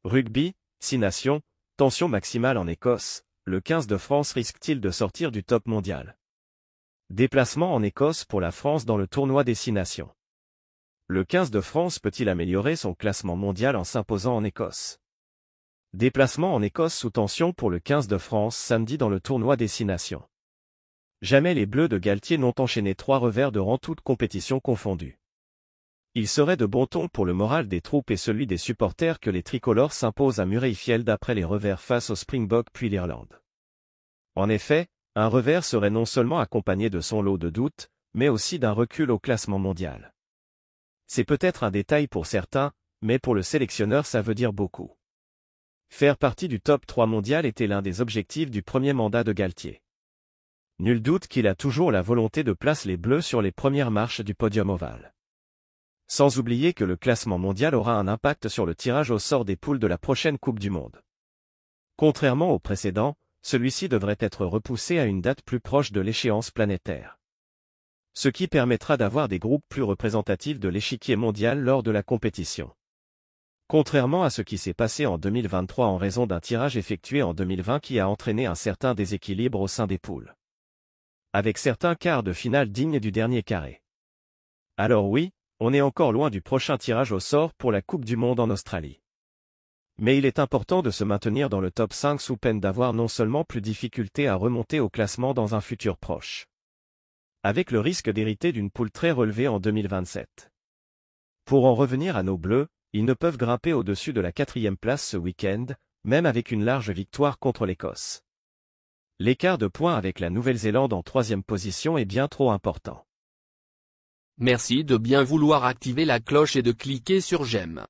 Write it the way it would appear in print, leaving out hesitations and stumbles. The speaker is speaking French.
Rugby, 6 nations, tension maximale en Écosse, le 15 de France risque-t-il de sortir du top mondial? Déplacement en Écosse pour la France dans le tournoi des 6 nations. Le 15 de France peut-il améliorer son classement mondial en s'imposant en Écosse? Déplacement en Écosse sous tension pour le 15 de France samedi dans le tournoi des 6 nations. Jamais les Bleus de Galtier n'ont enchaîné 3 revers de rang toutes compétitions confondues. Il serait de bon ton pour le moral des troupes et celui des supporters que les tricolores s'imposent à Murrayfield après les revers face aux Springboks puis l'Irlande. En effet, un revers serait non seulement accompagné de son lot de doutes, mais aussi d'un recul au classement mondial. C'est peut-être un détail pour certains, mais pour le sélectionneur ça veut dire beaucoup. Faire partie du top 3 mondial était l'un des objectifs du premier mandat de Galtier. Nul doute qu'il a toujours la volonté de placer les Bleus sur les premières marches du podium ovale. Sans oublier que le classement mondial aura un impact sur le tirage au sort des poules de la prochaine Coupe du Monde. Contrairement au précédent, celui-ci devrait être repoussé à une date plus proche de l'échéance planétaire. Ce qui permettra d'avoir des groupes plus représentatifs de l'échiquier mondial lors de la compétition. Contrairement à ce qui s'est passé en 2023 en raison d'un tirage effectué en 2020 qui a entraîné un certain déséquilibre au sein des poules. Avec certains quarts de finale dignes du dernier carré. Alors oui, on est encore loin du prochain tirage au sort pour la Coupe du Monde en Australie. Mais il est important de se maintenir dans le top 5 sous peine d'avoir non seulement plus difficulté à remonter au classement dans un futur proche. Avec le risque d'hériter d'une poule très relevée en 2027. Pour en revenir à nos Bleus, ils ne peuvent grimper au-dessus de la 4e place ce week-end, même avec une large victoire contre l'Écosse. L'écart de points avec la Nouvelle-Zélande en 3e position est bien trop important. Merci de bien vouloir activer la cloche et de cliquer sur j'aime.